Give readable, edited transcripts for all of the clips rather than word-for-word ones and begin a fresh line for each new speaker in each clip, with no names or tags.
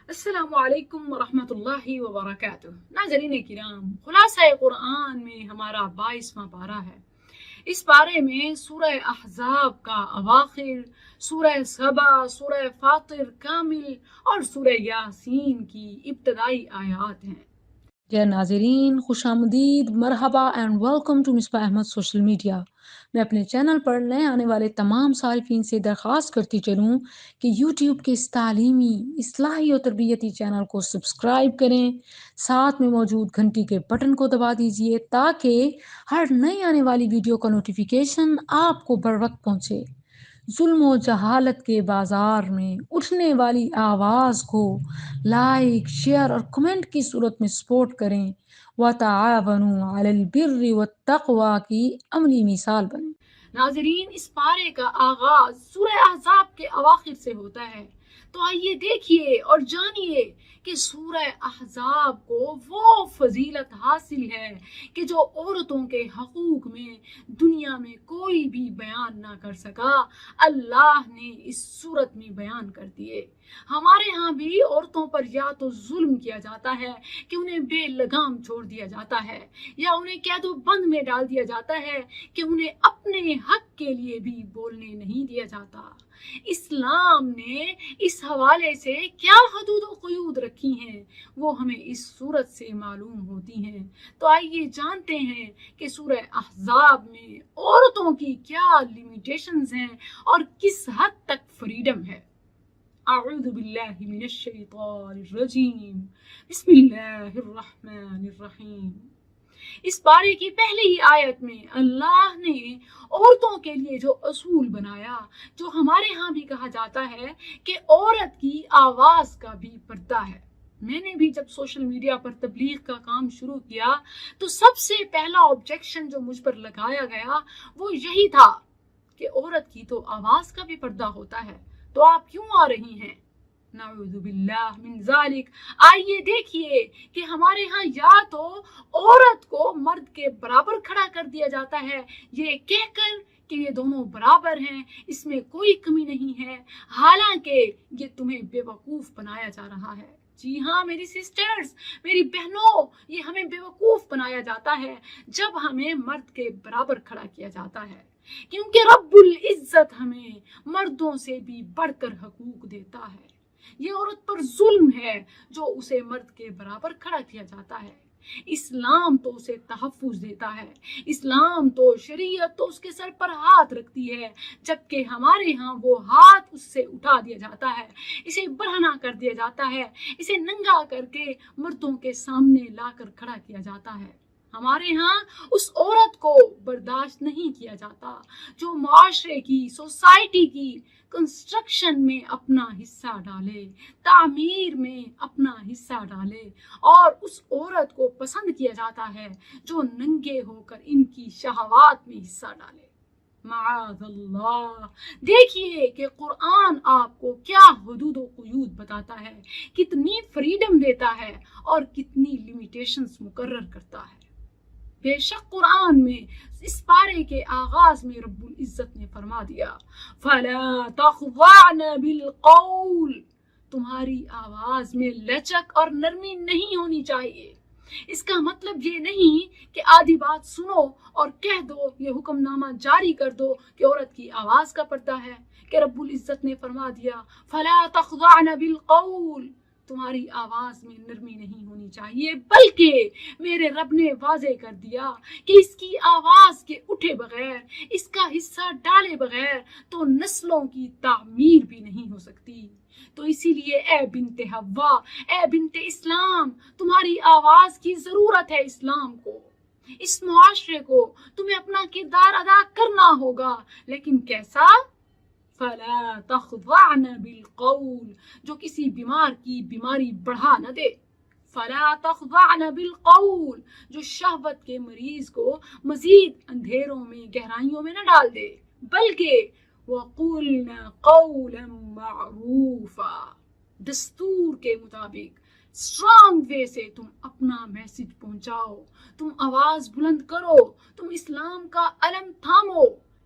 السلام علیکم ورحمۃ اللہ وبرکاتہ۔ ناظرین کرام، خلاصہ قرآن میں ہمارا 22واں پارہ ہے۔ اس پارے میں سورہ احزاب کا اواخر، سورہ سبا، سورہ فاطر کامل اور سورہ یاسین کی ابتدائی آیات ہیں۔
ڈیئر ناظرین، خوش آمدید، مرحبا and welcome to Misbah Ahmed social media. میں اپنے چینل پر نئے آنے والے تمام صارفین سے درخواست کرتی چلوں کہ یوٹیوب کے اس تعلیمی، اصلاحی اور تربیتی چینل کو سبسکرائب کریں، ساتھ میں موجود گھنٹی کے بٹن کو دبا دیجئے تاکہ ہر نئی آنے والی ویڈیو کا نوٹیفیکیشن آپ کو بر وقت پہنچے۔ ظلم و جہالت کے بازار میں اٹھنے والی آواز کو لائک، شیئر اور کمنٹ کی صورت میں سپورٹ کریں۔ وَتَعَاوَنُوا عَلَى الْبِرِّ وَالتَّقْوَى کی عملی مثال بنیں۔
ناظرین، اس پارے کا آغاز سورہ احزاب کے اواخر سے ہوتا ہے، تو آئیے دیکھیے اور جانیے کہ سورہ احزاب کو وہ فضیلت حاصل ہے کہ جو عورتوں کے حقوق میں دنیا میں کوئی بھی بیان نہ کر سکا، اللہ نے اس صورت میں بیان کر دیے۔ ہمارے ہاں بھی عورتوں پر یا تو ظلم کیا جاتا ہے کہ انہیں بے لگام چھوڑ دیا جاتا ہے، یا انہیں قید و بند میں ڈال دیا جاتا ہے کہ انہیں اپنے حق کے لیے بھی بولنے نہیں دیا جاتا۔ اسلام نے اس حوالے سے کیا حدود و قیود رکھی ہیں وہ ہمیں اس صورت سے معلوم ہوتی ہیں۔ تو آئیے جانتے ہیں کہ سورہ احزاب میں عورتوں کی کیا لیمیٹیشنز ہیں اور کس حد تک فریڈم ہے۔ اعوذ باللہ من الشیطان الرجیم، بسم اللہ الرحمن الرحیم۔ اس پارے کی پہلی ہی آیت میں اللہ نے عورتوں کے لیے جو اصول بنایا، جو ہمارے ہاں بھی کہا جاتا ہے کہ عورت کی آواز کا بھی پردہ ہے۔ میں نے بھی جب سوشل میڈیا پر تبلیغ کا کام شروع کیا تو سب سے پہلا آبجیکشن جو مجھ پر لگایا گیا وہ یہی تھا کہ عورت کی تو آواز کا بھی پردہ ہوتا ہے، تو آپ کیوں آ رہی ہیں؟ نعوذ باللہ من ذالک۔ آئیے دیکھیے کہ ہمارے ہاں یا تو عورت کو مرد کے برابر کھڑا کر دیا جاتا ہے، یہ کہہ کر کہ یہ دونوں برابر ہیں، اس میں کوئی کمی نہیں ہے، حالانکہ یہ تمہیں بے وقوف بنایا جا رہا ہے۔ جی ہاں میری سسٹرز، میری بہنوں، یہ ہمیں بے وقوف بنایا جاتا ہے جب ہمیں مرد کے برابر کھڑا کیا جاتا ہے، کیونکہ رب العزت ہمیں مردوں سے بھی بڑھ کر حقوق دیتا ہے۔ یہ عورت پر ظلم ہے جو اسے مرد کے برابر کھڑا کیا جاتا ہے۔ اسلام تو اسے تحفظ دیتا ہے، اسلام تو شریعت تو اس کے سر پر ہاتھ رکھتی ہے، جبکہ ہمارے ہاں وہ ہاتھ اس سے اٹھا دیا جاتا ہے، اسے برہنہ کر دیا جاتا ہے، اسے ننگا کر کے مردوں کے سامنے لا کر کھڑا کیا جاتا ہے۔ ہمارے ہاں اس عورت کو برداشت نہیں کیا جاتا جو معاشرے کی، سوسائٹی کی کنسٹرکشن میں اپنا حصہ ڈالے، تعمیر میں اپنا حصہ ڈالے، اور اس عورت کو پسند کیا جاتا ہے جو ننگے ہو کر ان کی شہوات میں حصہ ڈالے۔ معاذ اللہ۔ دیکھیے کہ قرآن آپ کو کیا حدود و قیود بتاتا ہے، کتنی فریڈم دیتا ہے اور کتنی لیمیٹیشنز مقرر کرتا ہے۔ بے شک قرآن میں اس پارے کے آغاز میں رب العزت نے فرما دیا، فَلَا تَخْضَعْنَ بِالْقَوْلِ، تمہاری آواز میں لچک اور نرمی نہیں ہونی چاہیے۔ اس کا مطلب یہ نہیں کہ آدھی بات سنو اور کہہ دو، یہ حکم نامہ جاری کر دو کہ عورت کی آواز کا پردہ ہے، کہ رب العزت نے فرما دیا فَلَا تَخْضَعْنَ بِالْقَوْلِ، تمہاری آواز میں نرمی نہیں ہونی چاہیے، بلکہ میرے رب نے واضح کر دیا کہ اس کی آواز کے اٹھے بغیر، اس کا حصہ ڈالے بغیر تو نسلوں کی تعمیر بھی نہیں ہو سکتی۔ تو اسی لیے اے بنت حوا، اے بنت اسلام، تمہاری آواز کی ضرورت ہے اسلام کو، اس معاشرے کو تمہیں اپنا کردار ادا کرنا ہوگا، لیکن کیسا؟ فَلَا تَخْضَعْنَ بِالْقَوْلِ، جو کسی بیمار کی بیماری بڑھا نہ دے، فَلَا تَخْضَعْنَ بِالْقَوْلِ، جو شہوت کے مریض کو مزید اندھیروں میں، گہرائیوں میں نہ ڈال دے، بلکہ وَقُلْنَ قَوْلًا مَعْرُوفًا، دستور کے مطابق اسٹرانگ وے سے تم اپنا میسج پہنچاؤ، تم آواز بلند کرو، تم اسلام کا علم تھامو،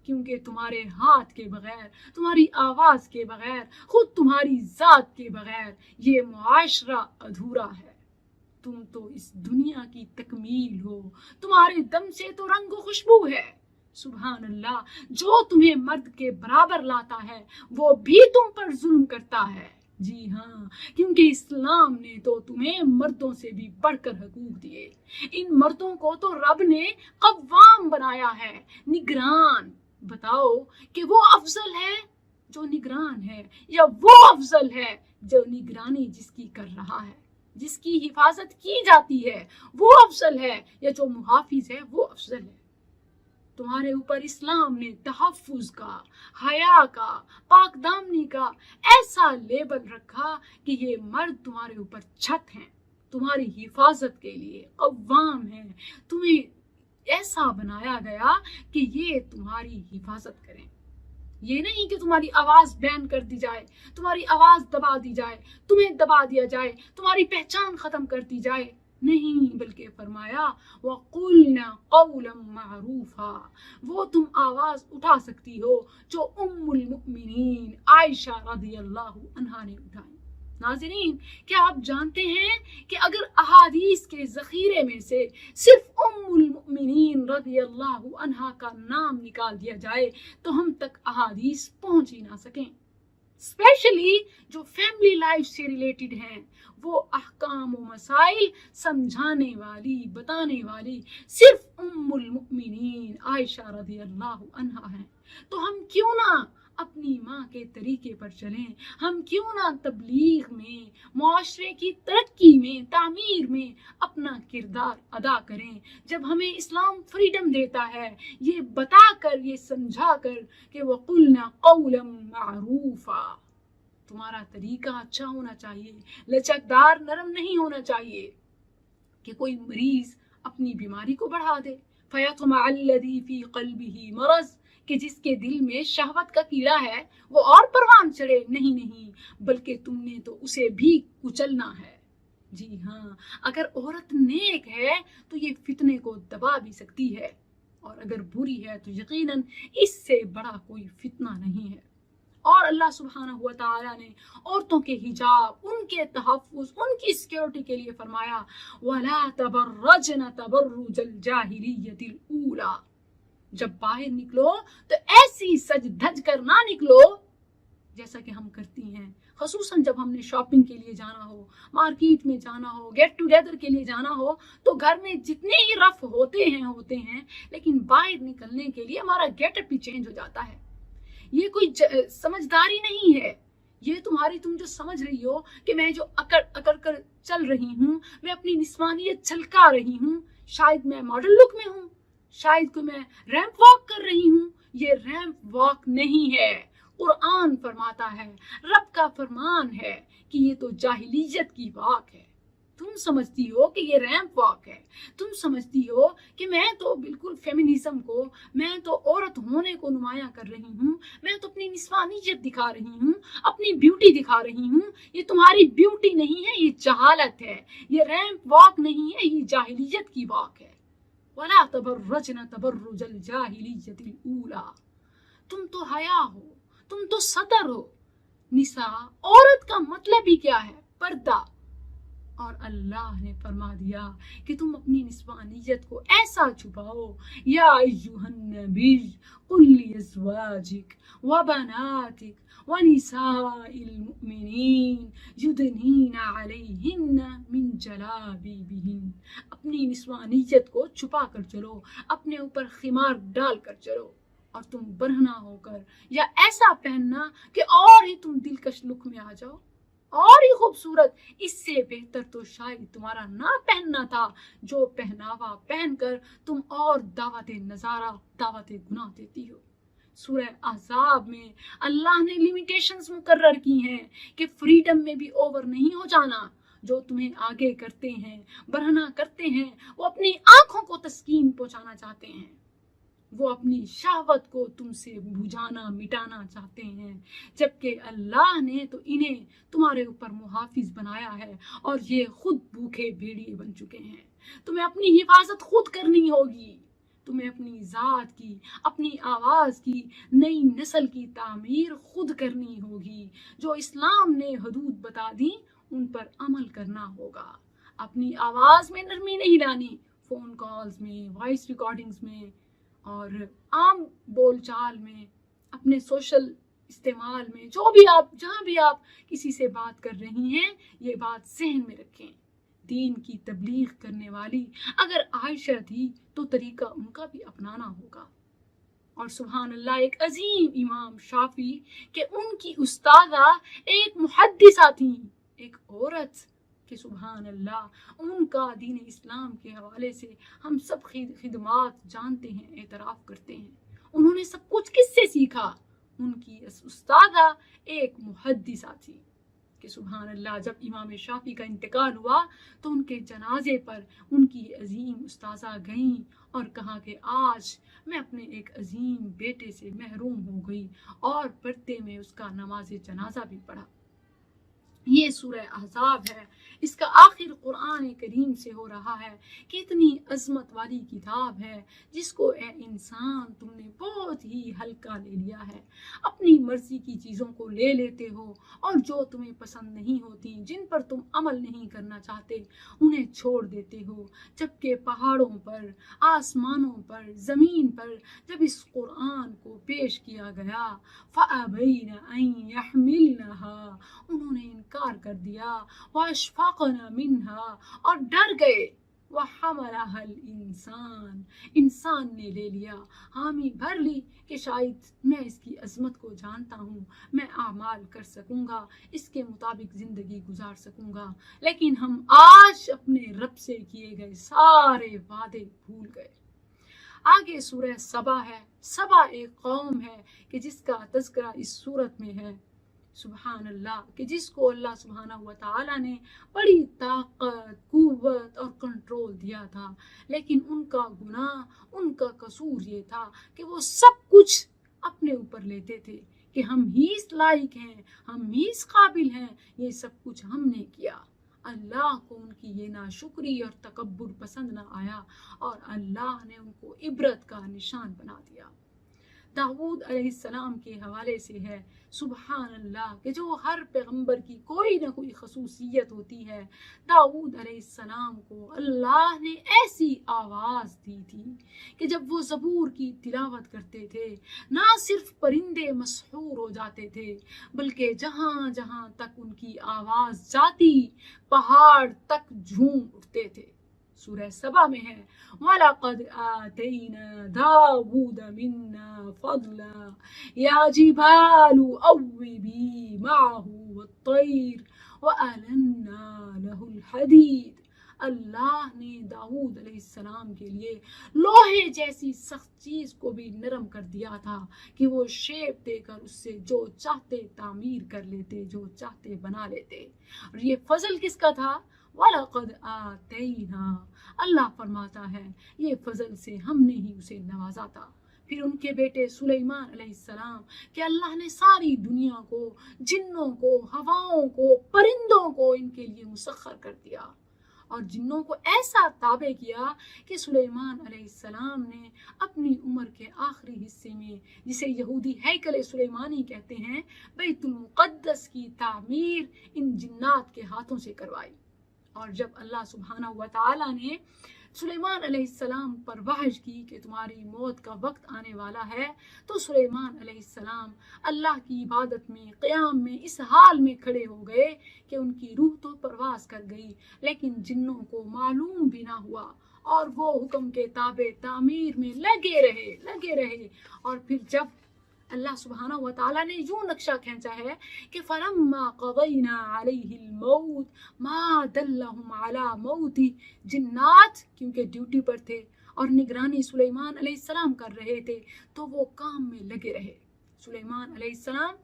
کیونکہ تمہارے ہاتھ کے بغیر، تمہاری آواز کے بغیر، خود تمہاری ذات کے بغیر یہ معاشرہ ادھورا ہے۔ تم تو اس دنیا کی تکمیل ہو، تمہارے دم سے تو رنگ و خوشبو ہے۔ سبحان اللہ، جو تمہیں مرد کے برابر لاتا ہے وہ بھی تم پر ظلم کرتا ہے۔ جی ہاں، کیونکہ اسلام نے تو تمہیں مردوں سے بھی بڑھ کر حقوق دیے۔ ان مردوں کو تو رب نے قوام بنایا ہے، نگران۔ بتاؤ کہ وہ افضل ہے جو نگران ہے، یا وہ افضل ہے جو نگرانی جس کی کر رہا ہے، جس کی حفاظت کی جاتی ہے وہ افضل ہے، یا جو محافظ ہے وہ افضل ہے؟ تمہارے اوپر اسلام نے تحفظ کا، حیا کا، پاک دامنی کا ایسا لیبل رکھا کہ یہ مرد تمہارے اوپر چھت ہیں، تمہاری حفاظت کے لیے قوام ہیں۔ تمہیں ایسا بنایا گیا کہ یہ تمہاری حفاظت کریں۔ یہ نہیں کہ تمہاری آواز بین کر دی جائے، تمہاری آواز دبا دی جائے، تمہیں دبا دیا جائے، تمہاری پہچان ختم کر دی جائے، نہیں، بلکہ فرمایا وَقُلْنَا قَوْلًا مَعْرُوفًا۔ وہ تم آواز اٹھا سکتی ہو جو ام المؤمنین عائشہ رضی اللہ عنہا نے اٹھائی۔ ناظرین، کیا آپ جانتے ہیں کہ اگر احادیث کے ذخیرے میں سے صرف ام المؤمنین رضی اللہ عنہا کا نام نکال دیا جائے تو ہم تک احادیث پہنچ ہی نہ سکیں؟ اسپیشلی جو فیملی لائف سے ریلیٹڈ ہیں، وہ احکام و مسائل سمجھانے والی، بتانے والی صرف ام المؤمنین عائشہ رضی اللہ عنہا ہیں۔ تو ہم کیوں نہ اپنی ماں کے طریقے پر چلیں؟ ہم کیوں نہ تبلیغ میں، معاشرے کی ترقی میں، تعمیر میں اپنا کردار ادا کریں؟ جب ہمیں اسلام فریڈم دیتا ہے یہ بتا کر، یہ سمجھا کر کہ وَقُلْنَا قَوْلًا مَعْرُوفًا، تمہارا طریقہ اچھا ہونا چاہیے، لچکدار، نرم نہیں ہونا چاہیے کہ کوئی مریض اپنی بیماری کو بڑھا دے۔ فَيَطْمَعَ الَّذِي فِي قَلْبِهِ مَرَضٌ، کہ جس کے دل میں شہوت کا کیڑا ہے وہ اور پروان چڑھے، نہیں، بلکہ تم نے تو اسے بھی کچلنا ہے۔ جی ہاں، اگر عورت نیک ہے تو یہ فتنے کو دبا بھی سکتی ہے، اور اگر بری ہے تو یقیناً اس سے بڑا کوئی فتنہ نہیں ہے۔ اور اللہ سبحانہ و تعالیٰ نے عورتوں کے حجاب، ان کے تحفظ، ان کی سیکیورٹی کے لیے فرمایا وَلَا تَبَرَّجْنَ تَبَرُّجَ الْجَاهِلِيَّةِ الْأُولَى، جب باہر نکلو تو ایسی سج دھج کر نہ نکلو جیسا کہ ہم کرتی ہیں، خصوصاً جب ہم نے شاپنگ کے لیے جانا ہو، مارکیٹ میں جانا ہو، گیٹ ٹوگیدر کے لیے جانا ہو، تو گھر میں جتنے ہی رف ہوتے ہیں، لیکن باہر نکلنے کے لیے ہمارا گیٹ اپ بھی چینج ہو جاتا ہے۔ یہ کوئی سمجھداری نہیں ہے، یہ تم جو سمجھ رہی ہو کہ میں جو اکڑ کر چل رہی ہوں، میں اپنی نسوانیت جھلکا رہی ہوں، شاید میں ماڈل لک میں ہوں، شاید کہ میں ریمپ واک کر رہی ہوں، یہ ریمپ واک نہیں ہے۔ قرآن فرماتا ہے، رب کا فرمان ہے کہ یہ تو جاہلیت کی واک ہے۔ تم سمجھتی ہو کہ یہ ریمپ واک ہے، تم سمجھتی ہو کہ میں تو بالکل فیمنزم کو، میں تو عورت ہونے کو نمایاں کر رہی ہوں، میں تو اپنی نسوانیت دکھا رہی ہوں، اپنی بیوٹی دکھا رہی ہوں۔ یہ تمہاری بیوٹی نہیں ہے، یہ جہالت ہے، یہ ریمپ واک نہیں ہے، یہ جاہلیت کی واک ہے۔ وَلَا تَبَرَّجْنَ تَبَرُّجَ الْجَاهِلِيَّةِ الْأُولَى، تم تو حیا ہو، تم تو سطر ہو۔ نساء، عورت کا مطلب ہی کیا ہے؟ پردہ۔ اور اللہ نے فرما دیا کہ تم اپنی نسوانیت کو ایسا چھپاؤ، یا ایھا النبی قل لازواجک وبناتک ونساء المؤمنین یدنین علیہن من جلابیبہن، اپنی نسوانیت کو چھپا کر چلو، اپنے اوپر خمار ڈال کر چلو، اور تم برہنہ ہو کر یا ایسا پہننا کہ اور ہی تم دلکش لک میں آ جاؤ، اور ہی خوبصورت۔ اس سے بہتر تو شاید تمہارا نہ پہننا تھا، جو پہناوا پہن کر تم اور دعوت نظارہ، دعوت گناہ دیتی ہو۔ سورہ احزاب میں اللہ نے لیمیٹیشنز مقرر کی ہیں کہ فریڈم میں بھی اوور نہیں ہو جانا۔ جو تمہیں آگے کرتے ہیں، برہنہ کرتے ہیں، وہ اپنی آنکھوں کو تسکین پہنچانا چاہتے ہیں، وہ اپنی شہوت کو تم سے بجھانا، مٹانا چاہتے ہیں، جبکہ اللہ نے تو انہیں تمہارے اوپر محافظ بنایا ہے، اور یہ خود بھوکے بھیڑیے بن چکے ہیں۔ تمہیں اپنی حفاظت خود کرنی ہوگی، تمہیں اپنی ذات کی، اپنی آواز کی نئی نسل کی تعمیر خود کرنی ہوگی۔ جو اسلام نے حدود بتا دی ان پر عمل کرنا ہوگا۔ اپنی آواز میں نرمی نہیں لانی، فون کالز میں، وائس ریکارڈنگز میں اور عام بول چال میں، اپنے سوشل استعمال میں، جہاں بھی آپ کسی سے بات کر رہی ہیں، یہ بات ذہن میں رکھیں۔ دین کی تبلیغ کرنے والی اگر عائشہ تھی تو طریقہ ان کا بھی اپنانا ہوگا۔ اور سبحان اللہ، ایک عظیم امام شافعی کہ ان کی استاذہ ایک محدثہ تھیں، ایک عورت کہ سبحان اللہ ان کا دین اسلام کے حوالے سے ہم سب خدمات جانتے ہیں، اعتراف کرتے ہیں۔ انہوں نے سب کچھ کس سے سیکھا؟ ان کی استاذہ ایک محدثہ تھی کہ سبحان اللہ جب امام شافعی کا انتقال ہوا تو ان کے جنازے پر ان کی عظیم استاذہ گئیں اور کہا کہ آج میں اپنے ایک عظیم بیٹے سے محروم ہو گئی، اور پڑھتے میں اس کا نماز جنازہ بھی پڑھا۔ یہ سورہ احزاب ہے، اس کا آخر قرآن کریم سے ہو رہا ہے کہ اتنی عظمت والی کتاب ہے جس کو اے انسان تم نے بہت ہی ہلکا لے لیا ہے، اپنی مرضی کی چیزوں کو لے لیتے ہو اور جو تمہیں پسند نہیں ہوتی، جن پر تم عمل نہیں کرنا چاہتے، انہیں چھوڑ دیتے ہو، جبکہ پہاڑوں پر، آسمانوں پر، زمین پر جب اس قرآن کو پیش کیا گیا فَأَبَيْنَ أَن يَحْمِلْنَهَا، انہوں نے انکار کر دیا، وَأَشْفَقْنَ مِنْهَا، اور ڈر گئے، وَحَمَلَهَا الْإِنسَانُ، انسان نے لے لیا، حامی بھر لی کہ شاید میں اس کی عظمت کو جانتا ہوں، میں اعمال کر سکوں گا، اس کے مطابق زندگی گزار سکوں گا، لیکن ہم آج اپنے رب سے کیے گئے سارے وعدے بھول گئے۔ آگے سورہ سبا ہے۔ سبا ایک قوم ہے کہ جس کا تذکرہ اس سورت میں ہے، سبحان اللہ، کہ جس کو اللہ سبحانہ و تعالیٰ نے بڑی طاقت، قوت اور کنٹرول دیا تھا، لیکن ان کا گناہ، ان کا قصور یہ تھا کہ وہ سب کچھ اپنے اوپر لیتے تھے کہ ہم ہی اس لائق ہیں، ہم ہی اس قابل ہیں، یہ سب کچھ ہم نے کیا۔ اللہ کو ان کی یہ ناشکری اور تکبر پسند نہ آیا اور اللہ نے ان کو عبرت کا نشان بنا دیا۔ داؤد علیہ السلام کے حوالے سے ہے، سبحان اللہ، کہ جو ہر پیغمبر کی کوئی نہ کوئی خصوصیت ہوتی ہے، داؤد علیہ السلام کو اللہ نے ایسی آواز دی تھی کہ جب وہ زبور کی تلاوت کرتے تھے نہ صرف پرندے مسحور ہو جاتے تھے بلکہ جہاں جہاں تک ان کی آواز جاتی پہاڑ تک جھوم اٹھتے تھے۔ سورہ سبا میں ہے وَلَقَدْ آتَيْنَا دَاوُودَ مِنَّا فَضْلًا يَا جِبَالُ أَوِّبِي مَعَهُ وَالطَّيْرَ وَأَلَنَّا لَهُ الْحَدِيدَ۔ اللہ نے داؤد علیہ السلام کے لیے لوہے جیسی سخت چیز کو بھی نرم کر دیا تھا کہ وہ شیپ دے کر اس سے جو چاہتے تعمیر کر لیتے، جو چاہتے بنا لیتے۔ اور یہ فضل کس کا تھا؟ وَلَقَدْ آتَيْنَا، اللہ فرماتا ہے یہ فضل سے ہم نے ہی اسے نوازا تھا۔ پھر ان کے بیٹے سلیمان علیہ السلام کہ اللہ نے ساری دنیا کو، جنوں کو، ہواؤں کو، پرندوں کو ان کے لیے مسخر کر دیا، اور جنوں کو ایسا تابع کیا کہ سلیمان علیہ السلام نے اپنی عمر کے آخری حصے میں، جسے یہودی ہیکل سلیمانی کہتے ہیں، بیت المقدس کی تعمیر ان جنات کے ہاتھوں سے کروائی۔ اور جب اللہ سبحانہ و تعالیٰ نے سلیمان علیہ السلام پر وحی کی کہ تمہاری موت کا وقت آنے والا ہے، تو سلیمان علیہ السلام اللہ کی عبادت میں، قیام میں اس حال میں کھڑے ہو گئے کہ ان کی روح تو پرواز کر گئی، لیکن جنوں کو معلوم بھی نہ ہوا، اور وہ حکم کے تابع تعمیر میں لگے رہے۔ اور پھر جب اللہ سبحانہ و تعالیٰ نے یوں نقشہ کھینچا ہے کہ فَلَمَّا قَضَيْنَا عَلَيْهِ الْمَوْتِ مَا دَلَّهُمْ عَلَى مَوْتِهِ، جنات کیونکہ ڈیوٹی پر تھے اور نگرانی سلیمان علیہ السلام کر رہے تھے تو وہ کام میں لگے رہے۔ سلیمان علیہ السلام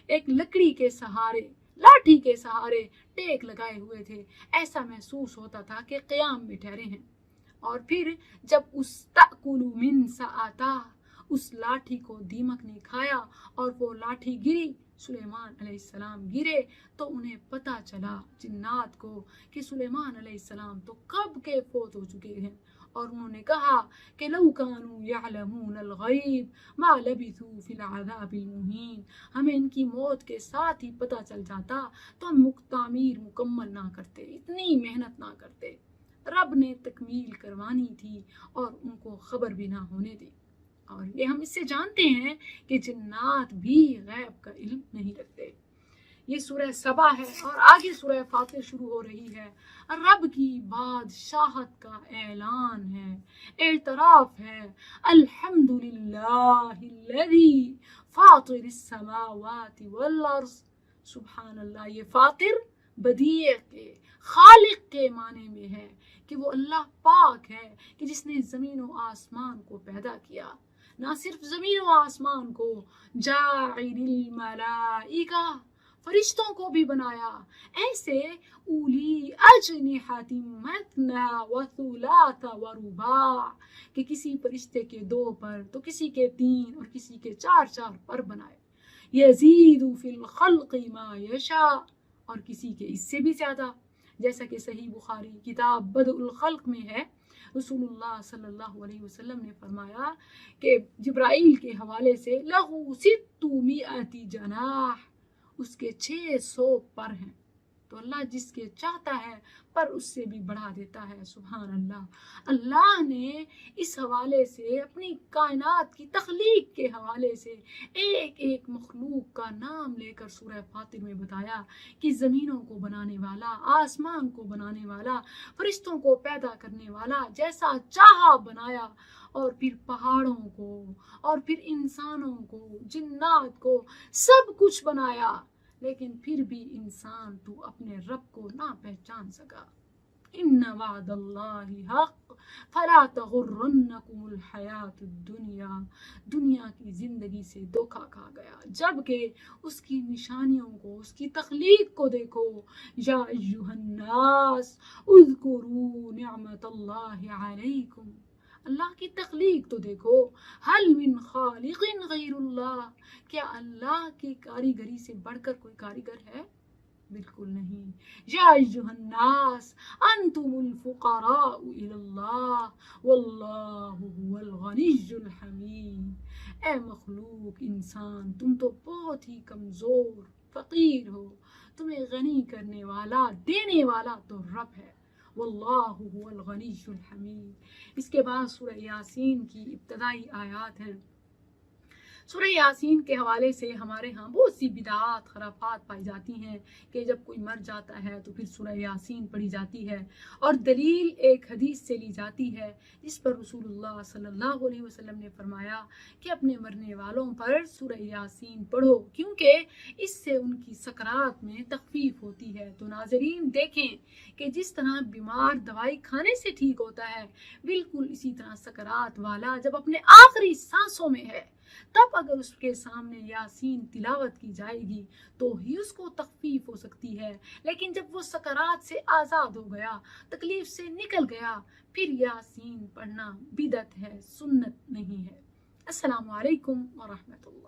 ایک لکڑی کے سہارے، لاٹھی کے سہارے ٹیک لگائے ہوئے تھے، ایسا محسوس ہوتا تھا کہ قیام میں ٹھہرے ہیں۔ اور پھر جب اس تأکل من سأتہ، اس لاٹھی کو دیمک نے کھایا اور وہ لاٹھی گری، سلیمان علیہ السلام گرے، تو انہیں پتہ چلا جنات کو کہ سلیمان علیہ السلام تو کب کے فوت ہو چکے ہیں، اور انہوں نے کہا کہ لو کانوا یعلمون الغیب ما لبثوا فی العذاب المہین، ہمیں ان کی موت کے ساتھ ہی پتہ چل جاتا تو ہم تعمیر مکمل نہ کرتے، اتنی محنت نہ کرتے، رب نے تکمیل کروانی تھی اور ان کو خبر بھی نہ ہونے دی۔ اور یہ ہم اس سے جانتے ہیں کہ جنات بھی غیب کا علم نہیں رکھتے۔ یہ سورہ سبا ہے اور آگے سورہ فاطر شروع ہو رہی ہے۔ رب کی بادشاہت کا اعلان ہے، اعتراف ہے، الحمدللہ الذی فاطر السماوات والارض، سبحان اللہ۔ یہ فاطر بدیع کے، خالق کے معنی میں ہے کہ وہ اللہ پاک ہے کہ جس نے زمین و آسمان کو پیدا کیا، نہ صرف زمین و آسمان کو، جاعل الملائکہ، فرشتوں کو بھی بنایا، ایسے اولی اجنحۃ مثنی وثلاث ورباع، کہ کسی فرشتے کے 2 پر تو کسی کے 3 اور کسی کے 4 پر بنائے، یزید فی الخلق ما یشاء، اور کسی کے اس سے بھی زیادہ، جیسا کہ صحیح بخاری کتاب بدء الخلق میں ہے، رسول اللہ صلی اللہ علیہ وسلم نے فرمایا کہ جبرائیل کے حوالے سے لہو 600 جناح، اس کے 600 پر ہیں، تو اللہ جس کے چاہتا ہے پر اس سے بھی بڑھا دیتا ہے، سبحان اللہ۔ اللہ نے اس حوالے سے، اپنی کائنات کی تخلیق کے حوالے سے، ایک ایک مخلوق کا نام لے کر سورہ فاطر میں بتایا کہ زمینوں کو بنانے والا، آسمان کو بنانے والا، فرشتوں کو پیدا کرنے والا، جیسا چاہا بنایا، اور پھر پہاڑوں کو، اور پھر انسانوں کو، جنات کو، سب کچھ بنایا، لیکن پھر بھی انسان تو اپنے رب کو نہ پہچان سکا۔ ان وعد اللہ حق فلا تغرنکم الحیات الدنیا، دنیا کی زندگی سے دھوکا کھا گیا، جبکہ اس کی نشانیوں کو، اس کی تخلیق کو دیکھو۔ یا ایھا الناس اذکروا نعمت اللہ علیکم، اللہ کی تخلیق تو دیکھو، حل من خالق غیر اللہ، کیا اللہ کی کاریگری سے بڑھ کر کوئی کاریگر ہے؟ بالکل نہیں۔ یا ایھا الناس انتم الفقراء الی اللہ واللہ هو الغنی الحمید، اے مخلوق انسان، تم تو بہت ہی کمزور، فقیر ہو، تمہیں غنی کرنے والا، دینے والا تو رب ہے، واللہ هو الغنی الحمید۔ اس کے بعد سورہ یاسین کی ابتدائی آیات ہیں۔ سورہ یاسین کے حوالے سے ہمارے ہاں بہت سی بدعات، خرافات پائی جاتی ہیں کہ جب کوئی مر جاتا ہے تو پھر سورہ یاسین پڑھی جاتی ہے، اور دلیل ایک حدیث سے لی جاتی ہے جس پر رسول اللہ صلی اللہ علیہ وسلم نے فرمایا کہ اپنے مرنے والوں پر سورہ یاسین پڑھو، کیونکہ اس سے ان کی سکرات میں تخفیف ہوتی ہے۔ تو ناظرین دیکھیں کہ جس طرح بیمار دوائی کھانے سے ٹھیک ہوتا ہے، بالکل اسی طرح سکرات والا جب اپنے آخری سانسوں میں ہے، تب اگر اس کے سامنے یاسین تلاوت کی جائے گی تو ہی اس کو تخفیف ہو سکتی ہے، لیکن جب وہ سکرات سے آزاد ہو گیا، تکلیف سے نکل گیا، پھر یاسین پڑھنا بدعت ہے، سنت نہیں ہے۔ السلام علیکم ورحمۃ اللہ۔